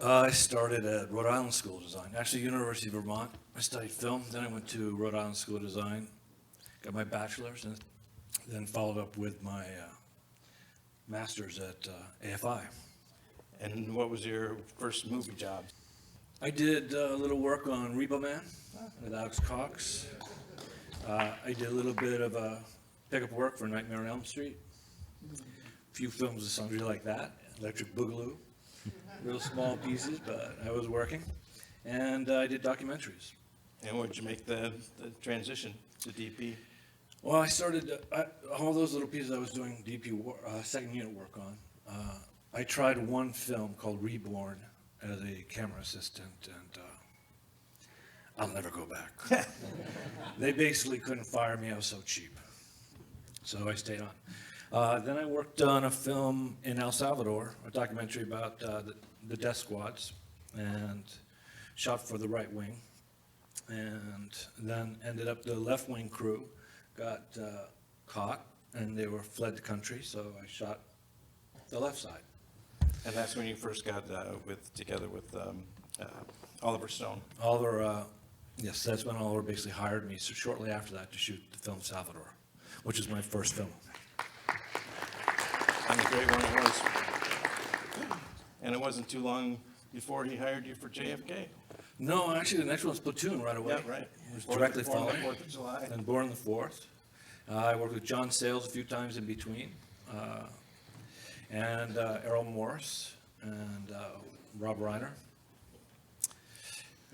I started at Rhode Island School of Design, actually University of Vermont. I studied film, then I went to Rhode Island School of Design, got my bachelor's, and then followed up with my master's at AFI. And what was your first movie job? I did a little work on Repo Man with Alex Cox. I did a little bit of pickup work for Nightmare on Elm Street. A few films of sundry like that, Electric Boogaloo. Real small pieces, but I was working. And I did documentaries. And what did you make the transition to DP? Well, I started, all those little pieces I was doing DP second unit work on. I tried one film called Reborn as a camera assistant, and I'll never go back. They basically couldn't fire me, I was so cheap. So I stayed on. Then I worked on a film in El Salvador, a documentary about the death squads, and shot for the right wing. And then ended up the left wing crew got caught, and they were fled the country, so I shot the left side. And that's when you first got together with Oliver Stone. Oliver, yes, that's when Oliver basically hired me, so shortly after that, to shoot the film Salvador, which is my first film. And a great one it was. And it wasn't too long before he hired you for JFK. No, actually, the next one was Platoon right away. Yeah, right. It was directly following. 4th of July. And Born on the 4th. I worked with John Sayles a few times in between, and Errol Morris, and Rob Reiner.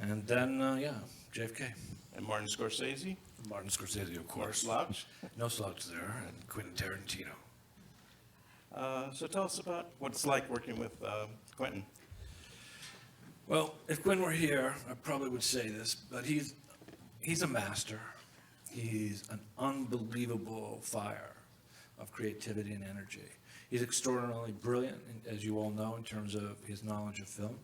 And then, JFK. And Martin Scorsese. Martin Scorsese, of course. No slouch. No slouch there. And Quentin Tarantino. So tell us about what it's like working with Quentin. Well, if Quentin were here, I probably would say this, but he's a master. He's an unbelievable fire of creativity and energy. He's extraordinarily brilliant, as you all know, in terms of his knowledge of film.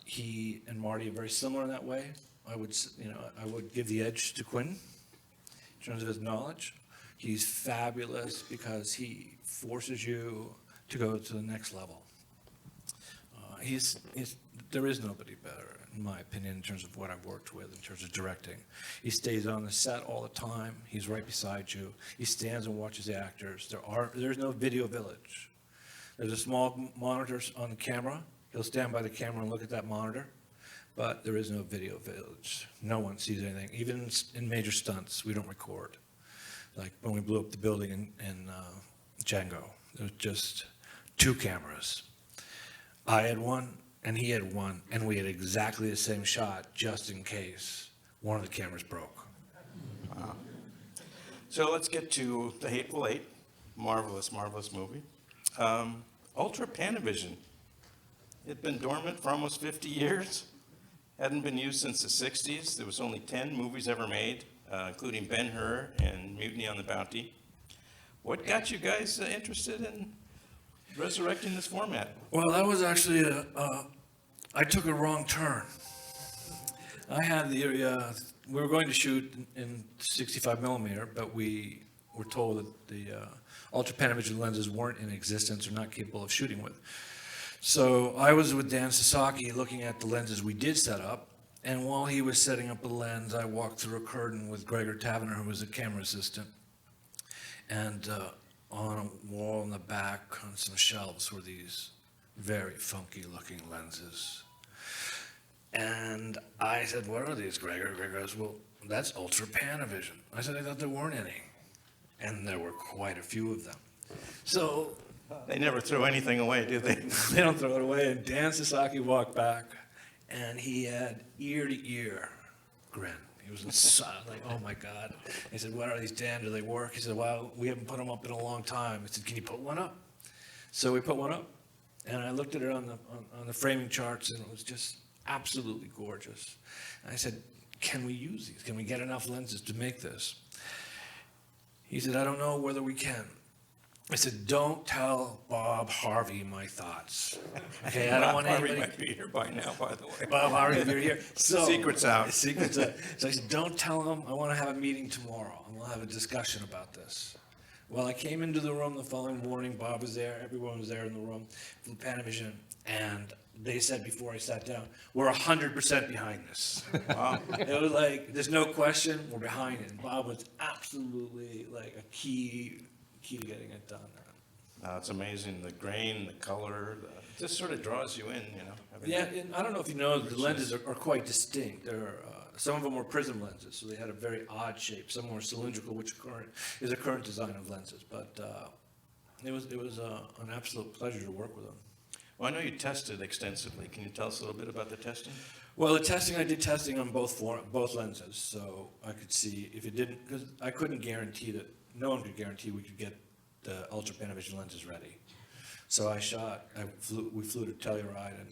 He and Marty are very similar in that way. I would give the edge to Quentin in terms of his knowledge. He's fabulous because he forces you to go to the next level. There is nobody better, in my opinion, in terms of what I've worked with, in terms of directing. He stays on the set all the time. He's right beside you. He stands and watches the actors. There's no video village. There's a small monitor on the camera. He'll stand by the camera and look at that monitor, but there is no video village. No one sees anything. Even in major stunts, we don't record. Like when we blew up the building in Django, there was just 2 cameras. I had one, and he had one, and we had exactly the same shot, just in case one of the cameras broke. Wow. So let's get to The Hateful Eight. Marvelous, marvelous movie. Ultra Panavision. It's been dormant for almost 50 years. Hadn't been used since the 60s. There was only 10 movies ever made, including Ben-Hur and Mutiny on the Bounty. What got you guys interested in resurrecting this format? Well, that was actually I took a wrong turn. I had we were going to shoot in 65 millimeter, but we were told that the Ultra Panavision lenses weren't in existence or not capable of shooting with. So I was with Dan Sasaki looking at the lenses we did set up, and while he was setting up a lens, I walked through a curtain with Gregor Tavener, who was a camera assistant, and on a wall in the back on some shelves were these very funky looking lenses. And I said, what are these, Gregor? Gregor goes, well, that's Ultra Panavision. I said, I thought there weren't any. And there were quite a few of them. So They never throw anything away, do they? they don't throw it away. And Dan Sasaki walked back, and he had ear-to-ear grin. He was like, oh my God. He said, what are these, Dan? Do they work? He said, well, we haven't put them up in a long time. I said, can you put one up? So we put one up, and I looked at it on the framing charts, and it was just absolutely gorgeous. And I said, can we use these? Can we get enough lenses to make this? He said, I don't know whether we can. I said, don't tell Bob Harvey my thoughts. Okay, I don't want Harvey anybody. might be here by now, by the way. Bob Harvey, if you're here. So, Secret's out. Secret's out. So I said, don't tell him. I want to have a meeting tomorrow, and we'll have a discussion about this. Well, I came into the room the following morning. Bob was there. Everyone was there in the room for Panavision. And they said before I sat down, we're 100% behind this. Wow. It was like, there's no question, we're behind it. And Bob was absolutely like a key to getting it done. No, it's amazing, the grain, the color, it just sort of draws you in, you know. Yeah, and I don't know if you know, the lenses are quite distinct. Some of them were prism lenses, so they had a very odd shape. Some were cylindrical, which is a current design of lenses. But it was an absolute pleasure to work with them. Well, I know you tested extensively. Can you tell us a little bit about the testing? Well, the testing, I did testing on both lenses, so I could see if it didn't, because I couldn't guarantee that, no one could guarantee we could get the Ultra Panavision lenses ready. So we flew to Telluride and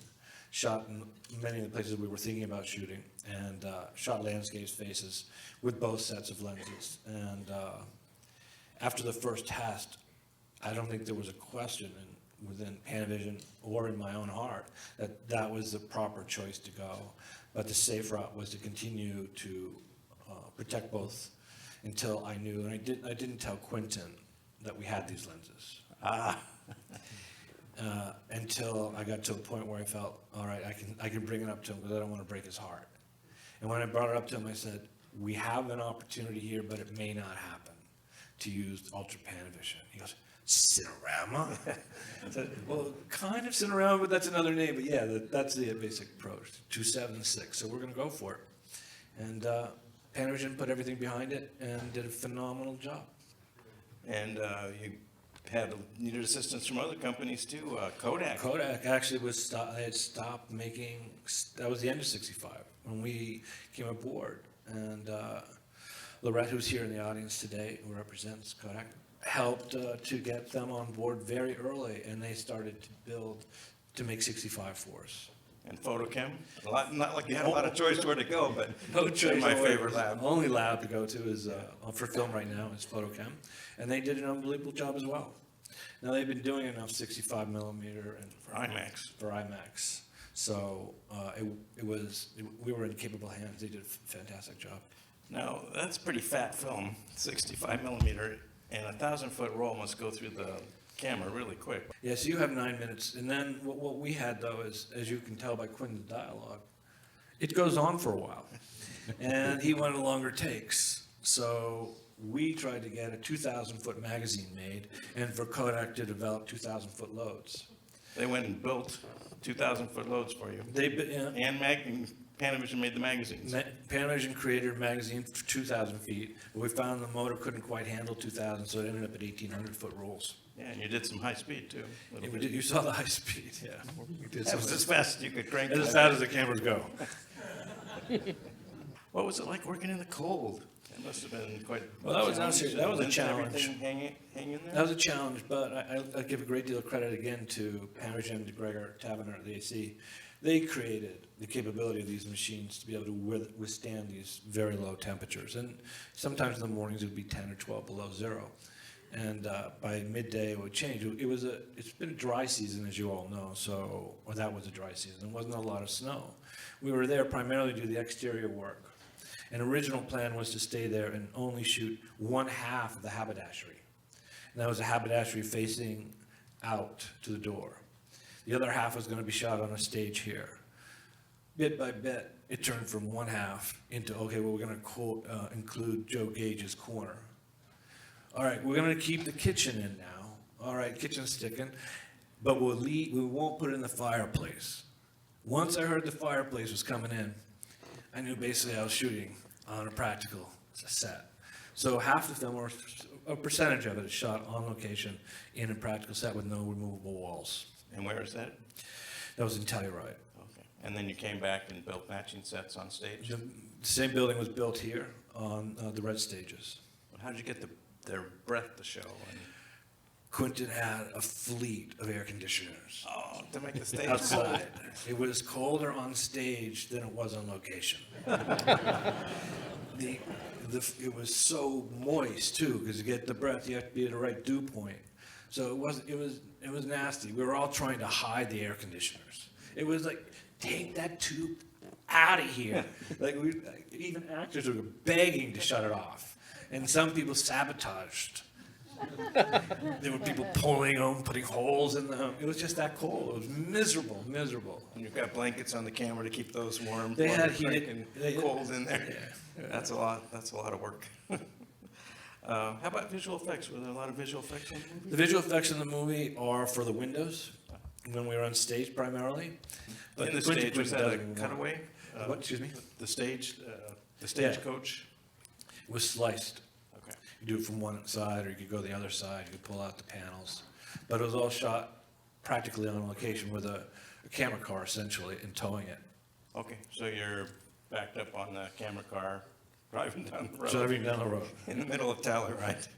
shot in many of the places we were thinking about shooting, and shot landscapes, faces, with both sets of lenses. And after the first test, I don't think there was a question within Panavision or in my own heart that was the proper choice to go. But the safe route was to continue to protect both until I knew, and I didn't tell Quentin that we had these lenses. Until I got to a point where I felt, all right, I can bring it up to him because I don't want to break his heart. And when I brought it up to him, I said, we have an opportunity here, but it may not happen to use Ultra Panavision. He goes, Cinerama? I said, well, kind of Cinerama, but that's another name. But yeah, that's the basic approach, 276. So we're going to go for it. And Panavision put everything behind it and did a phenomenal job. And you needed assistance from other companies too, Kodak. Kodak actually they had stopped making, that was the end of 65 when we came aboard. And Lorette, who's here in the audience today, who represents Kodak, helped to get them on board very early, and they started to make 65 for us. And FotoKem, not like you had a lot of choice where to go, but No choice. my favorite lab. Only lab to go to is for film right now is FotoKem, and they did an unbelievable job as well. Now they've been doing enough 65 millimeter and For IMAX. For IMAX, so we were in capable hands. They did a fantastic job. Now, that's pretty fat film, 65 millimeter, and a 1,000-foot roll must go through the camera really quick. Yeah, so you have 9 minutes, and then what we had though is, as you can tell by Quentin's dialogue, it goes on for a while, and he wanted longer takes. So we tried to get a 2,000-foot magazine made, and for Kodak to develop 2,000-foot loads. They went and built 2,000-foot loads for you. And Panavision made the magazines. Panavision created a magazine for 2,000 feet, but we found the motor couldn't quite handle 2,000, so it ended up at 1,800-foot rolls. Yeah, and you did some high speed too. Yeah, we did, you saw the high speed, yeah. That was as fast as you could crank it. As fast as the cameras go. What was it like working in the cold? It must have been quite. Well, that was a challenge. Everything hang in there. That was a challenge, but I give a great deal of credit again to Panavision, to Gregor Taverner at the AC. They created the capability of these machines to be able to withstand these very low temperatures. And sometimes in the mornings it would be 10 or 12 below zero. And by midday it would change. It's been a dry season, as you all know, or that was a dry season. There wasn't a lot of snow. We were there primarily to do the exterior work. An original plan was to stay there and only shoot one half of the haberdashery. And that was a haberdashery facing out to the door. The other half was going to be shot on a stage here. Bit by bit, it turned from one half into, okay, well, we're going to include Joe Gage's corner. All right, we're going to keep the kitchen in now. All right, kitchen's sticking, but we won't put it in the fireplace. Once I heard the fireplace was coming in, I knew basically I was shooting on a practical set. So half the film, or a percentage of it, is shot on location in a practical set with no removable walls. And where is that? That was in Telluride. Okay. And then you came back and built matching sets on stage? The same building was built here on the red stages. How did you get their breath to show? Quentin had a fleet of air conditioners. Oh, to make the stage outside. It was colder on stage than it was on location. It was so moist too, because to get the breath, you have to be at the right dew point. So it was nasty. We were all trying to hide the air conditioners. It was like, take that tube out of here. Even actors were begging to shut it off. And some people sabotaged There were people pulling them, putting holes in them. It was just that cold. It was miserable, miserable. And you've got blankets on the camera to keep those warm. They while had they're heated- cranking cold in there. Yeah. That's a lot. That's a lot of work. How about visual effects? Were there a lot of visual effects in the movie? The visual effects in the movie are for the windows, when we were on stage primarily. But In the Quentin stage, was that a doesn't want- cutaway? What, excuse me? The stagecoach? It was sliced. Okay. You do it from one side, or you could go the other side, you could pull out the panels. But it was all shot practically on location with a camera car essentially and towing it. Okay, so you're backed up on the camera car, driving down the road. Driving down the road. In the middle of Telluride.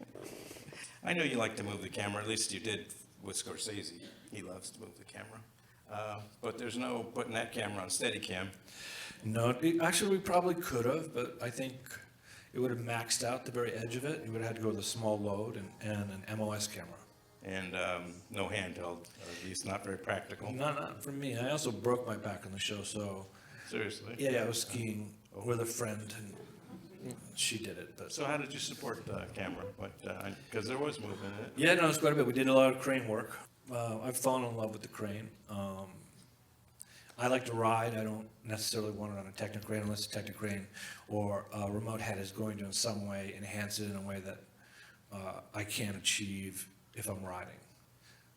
I know you like to move the camera, at least you did with Scorsese. He loves to move the camera. But there's no putting that camera on Steadicam. No, actually, we probably could have, but I think it would have maxed out the very edge of it. You would have had to go with a small load and an MOS camera. And no handheld, or at least not very practical. Not for me. I also broke my back on the show, so Seriously? yeah, I was skiing with a friend, and she did it. But So how did you support the camera? Because there was movement in it. yeah, no, it's quite a bit. We did a lot of crane work. I've fallen in love with the crane. I like to ride. I don't necessarily want it on a Technicrane unless the Technicrane or a remote head is going to in some way enhance it in a way that I can't achieve if I'm riding.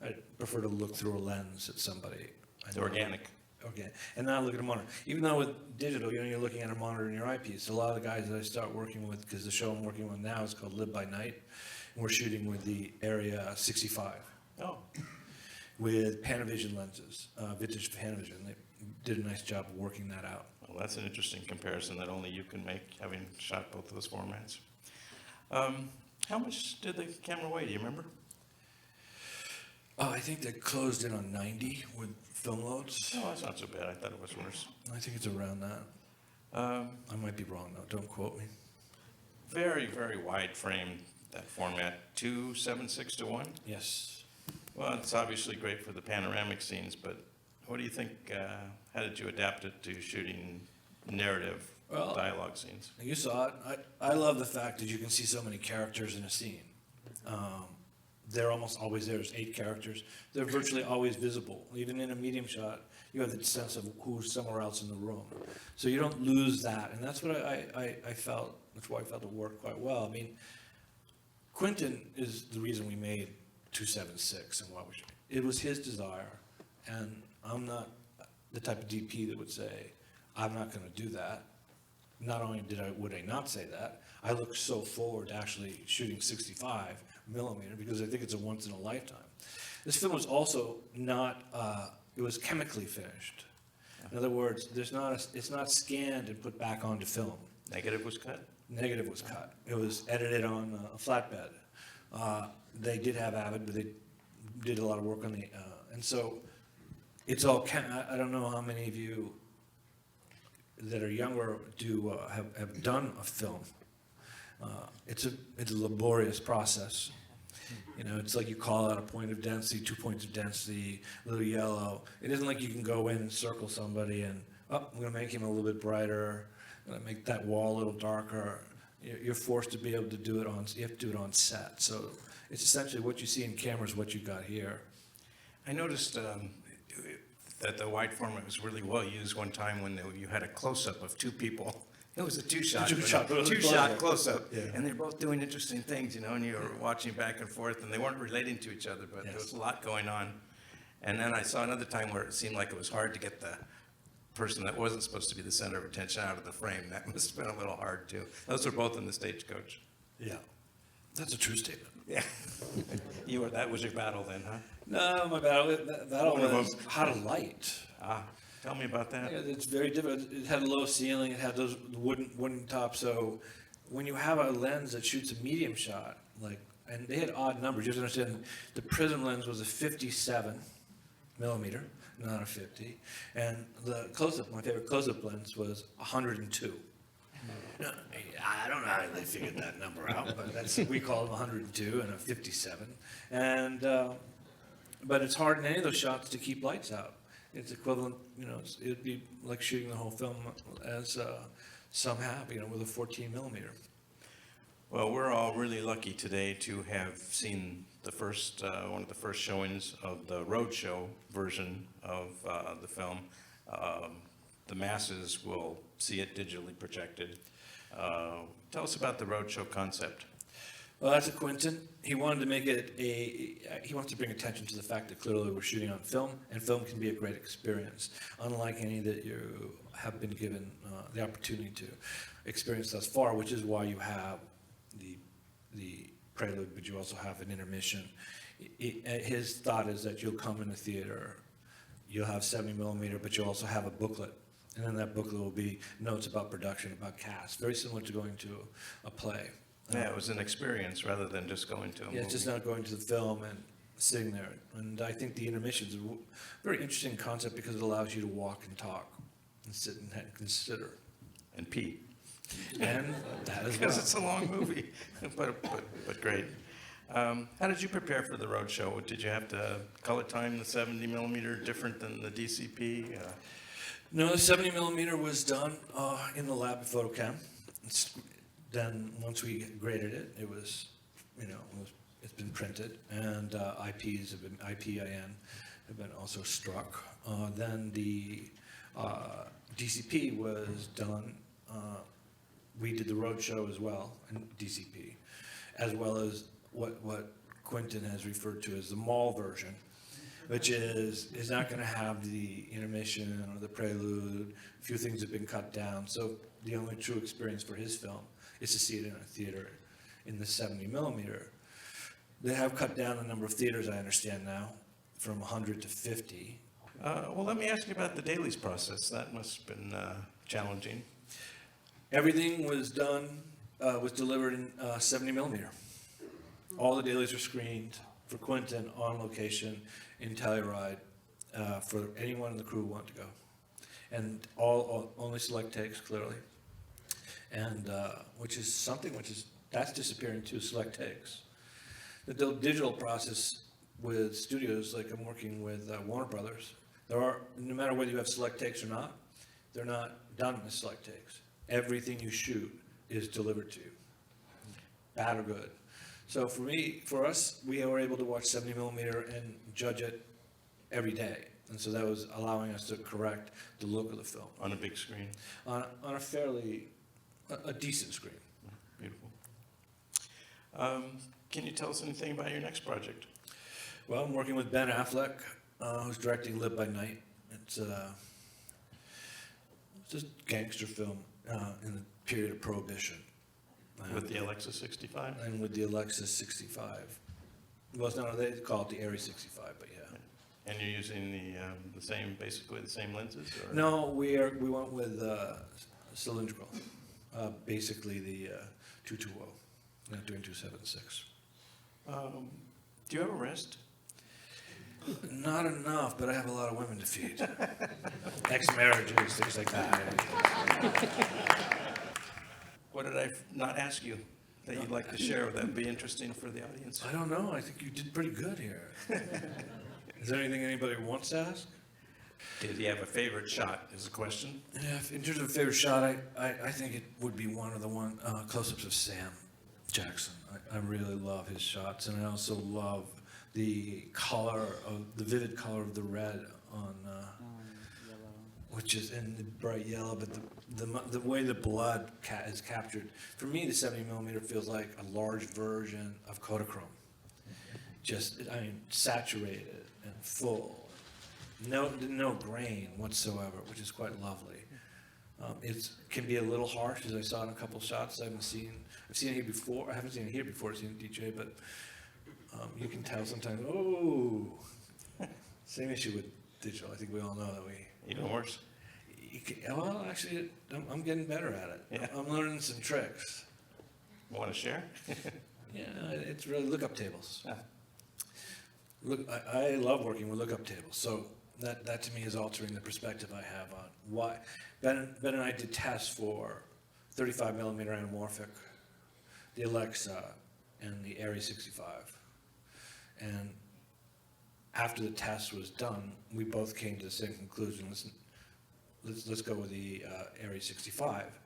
I prefer to look through a lens at somebody. It's organic. Okay, and now look at a monitor. Even though with digital, you're looking at a monitor in your eyepiece. A lot of the guys that I start working with, because the show I'm working with now is called Live by Night, and we're shooting with the Area 65 Oh, with Panavision lenses, vintage Panavision. They did a nice job of working that out. well, that's an interesting comparison that only you can make, having shot both of those formats. How much did the camera weigh? Do you remember? Oh, I think they closed in on 90 with film loads. Oh, that's not so bad. I thought it was worse. I think it's around that. I might be wrong though. Don't quote me. Very, very wide frame, that format, 2.76 to 1. Yes. Well, it's obviously great for the panoramic scenes, but what do you think, how did you adapt it to shooting narrative Well, dialogue scenes? You saw it. I love the fact that you can see so many characters in a scene. They're almost always there. There's 8 characters. They're virtually always visible. Even in a medium shot, you have the sense of who's somewhere else in the room. So you don't lose that. And that's what I felt. That's why I felt it worked quite well. I mean, Quentin is the reason we made 276 and what we should. It was his desire. And I'm not the type of DP that would say, I'm not going to do that. Not only would I not say that, I look so forward to actually shooting 65 millimeter because I think it's a once in a lifetime. This film was also not, it was chemically finished. In other words, it's not scanned and put back onto film. Negative was cut? Negative was cut. It was edited on a flatbed. They did have Avid, but they did a lot of work on the, and so it's all, I don't know how many of you that are younger have done a film. It's a laborious process. It's like you call out a point of density, 2 points of density, a little yellow. It isn't like you can go in and circle somebody and, I'm going to make him a little bit brighter. I'm going to make that wall a little darker. You're forced to be able to do it you have to do it on set. So it's essentially what you see in camera is what you got here. I noticed that the wide format was really well used one time when you had a close-up of 2 people. It was a two-shot close-up, Yeah. and they're both doing interesting things, and you were watching back and forth, and they weren't relating to each other, but there was a lot going on. And then I saw another time where it seemed like it was hard to get the person that wasn't supposed to be the center of attention out of the frame. That must have been a little hard, too. Those were both in the Stagecoach. Yeah. That's a true statement. Yeah. That was your battle then, huh? No, my battle One of was them. how to light. Tell me about that. Yeah, it's very different. It had a low ceiling. It had those wooden tops. So when you have a lens that shoots a medium shot, and they had odd numbers. You have to understand, the prism lens was a 57 millimeter, not a 50, and the close-up, my favorite close-up lens was 102. Now, I don't know how they figured that number out, but we call it 102 and a 57. And but it's hard in any of those shots to keep lights out. It's equivalent, it'd be like shooting the whole film as some have, with a 14 millimeter. Well, we're all really lucky today to have seen the first, one of the first showings of the roadshow version of the film. The masses will see it digitally projected. Tell us about the roadshow concept. Well, that's a Quentin. He wanted to make it he wants to bring attention to the fact that clearly we're shooting on film, and film can be a great experience, unlike any that you have been given the opportunity to experience thus far, which is why you have the prelude, but you also have an intermission. His thought is that you'll come in the theater, you'll have 70 millimeter, but you'll also have a booklet. And then that booklet will be notes about production, about cast, very similar to going to a play. Yeah, it was an experience rather than just going to a movie. Yeah, it's just not going to the film and sitting there. And I think the intermission is a very interesting concept because it allows you to walk and talk and sit and consider. And pee. And that is Because it's a long movie, but great. How did you prepare for the roadshow? Did you have to color time the 70 millimeter different than the DCP? No, the 70 millimeter was done in the lab at FotoKem. Then once we graded it, it was, it's been printed, and IPs have been, IPIN have been also struck. Then the DCP was done. We did the roadshow as well in DCP, as well as what Quentin has referred to as the mall version, which is not going to have the intermission or the prelude. A few things have been cut down. So the only true experience for his film is to see it in a theater in the 70 millimeter. They have cut down the number of theaters, I understand now, from 100 to 50. Well, let me ask you about the dailies process. That must have been challenging. Everything was done, was delivered in 70 millimeter. All the dailies were screened for Quentin on location in Telluride for anyone in the crew who wanted to go. And only select takes, clearly. And which is something that's disappearing too, select takes. The digital process with studios, like I'm working with Warner Brothers, no matter whether you have select takes or not, they're not done with select takes. Everything you shoot is delivered to you, bad or good. So for us, we were able to watch 70 millimeter and judge it every day. And so that was allowing us to correct the look of the film. On a big screen? On a a decent screen. Beautiful. Can you tell us anything about your next project? Well, I'm working with Ben Affleck, who's directing Live by Night. It's a gangster film in the period of Prohibition. With the Alexa 65? And with the Alexa 65. Well, no, they call it the Arri 65, but yeah. And you're using basically the same lenses? Or? No, we went with cylindrical, basically the 220. We're not doing 276. Do you ever rest? Not enough, but I have a lot of women to feed. Ex-marriages, things like that. What did I not ask you that you'd like to share? Would that be interesting for the audience? I don't know. I think you did pretty good here. Is there anything anybody wants to ask? Did you have a favorite shot is the question. Yeah, in terms of favorite shot, I think it would be one of the close-ups of Sam Jackson. I really love his shots, and I also love the vivid color of the red on, which is in the bright yellow, but the way the blood is captured. For me, the 70 millimeter feels like a large version of Kodachrome. Saturated and full. No grain whatsoever, which is quite lovely. It can be a little harsh, as I saw in a couple shots I've seen it here before. I haven't seen it here before. I've seen it DJ, but you can tell sometimes. Oh, same issue with digital. I think we all know that Even worse? Well, actually, I'm getting better at it. Yeah. I'm learning some tricks. Want to share? Yeah, it's really lookup tables. Yeah. Look, I love working with lookup tables. So that to me is altering the perspective I have on why. Ben and I did tests for 35 millimeter anamorphic, the Alexa, and the Arri 65. And after the test was done, we both came to the same conclusion. Let's go with the Arri 65.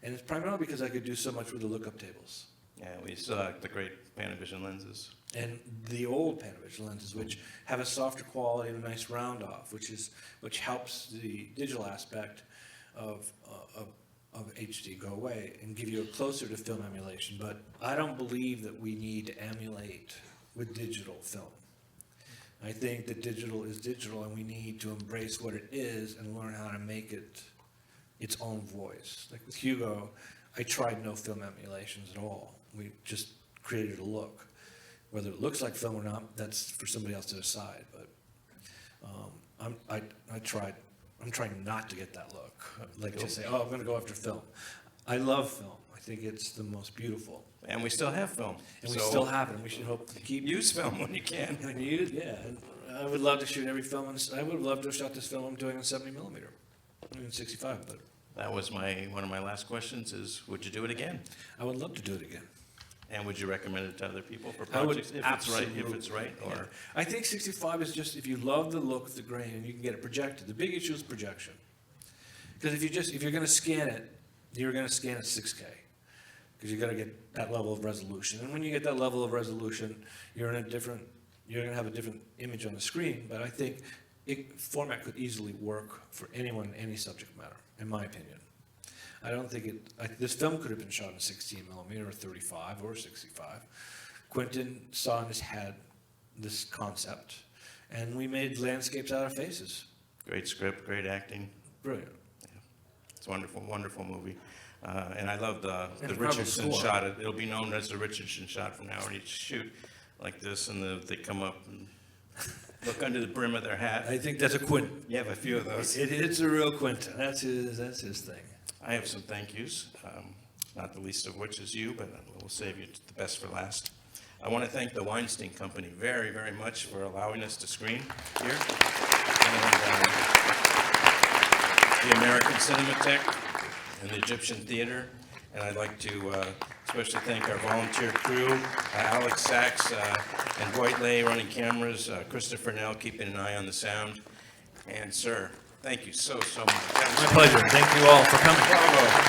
And it's primarily because I could do so much with the lookup tables. Yeah, we still have the great Panavision lenses. And the old Panavision lenses, which have a softer quality and a nice round off, which helps the digital aspect of HD go away and give you a closer to film emulation. But I don't believe that we need to emulate with digital film. I think that digital is digital, and we need to embrace what it is and learn how to make it its own voice. Like with Hugo, I tried no film emulations at all. We just created a look. Whether it looks like film or not, that's for somebody else to decide. But I'm trying not to get that look. Like to say, oh, I'm going to go after film. I love film. I think it's the most beautiful. And we still have film. And we still have it. And we should hope to keep Use film when you can. Yeah. And I would love to shoot every film. I would love to have shot this film I'm doing on 70 millimeter, in 65. But That was one of my last questions is, would you do it again? I would love to do it again. And would you recommend it to other people for I would projects if it's right? Or Yeah. I think 65 is just, if you love the look of the grain and you can get it projected. The big issue is projection. Because if you're going to scan it, you're going to scan it 6K. Because you got to get that level of resolution. And when you get that level of resolution, you're going to have a different image on the screen. But I think format could easily work for anyone in any subject matter, in my opinion. I don't think this film could have been shot in 16 millimeter or 35 or 65. Quentin saw in his head this concept, and we made landscapes out of faces. great script, great acting. Brilliant. It's a wonderful, wonderful movie. And I love the incredible Richardson score. shot. It'll be known as the Richardson shot from now on. You shoot like this, and they come up and look under the brim of their hat. I think that's a Quentin. You have a few of those. It's a real Quentin. That's his thing. I have some thank yous, not the least of which is you, but we'll save you the best for last. I want to thank the Weinstein Company very, very much for allowing us to screen here. And the American Cinematheque and the Egyptian Theater. And I'd like to especially thank our volunteer crew, Alex Sachs and Dwight Lay running cameras, Christopher Nell keeping an eye on the sound. And sir, thank you so much. My pleasure. Thank you all for coming. Bravo.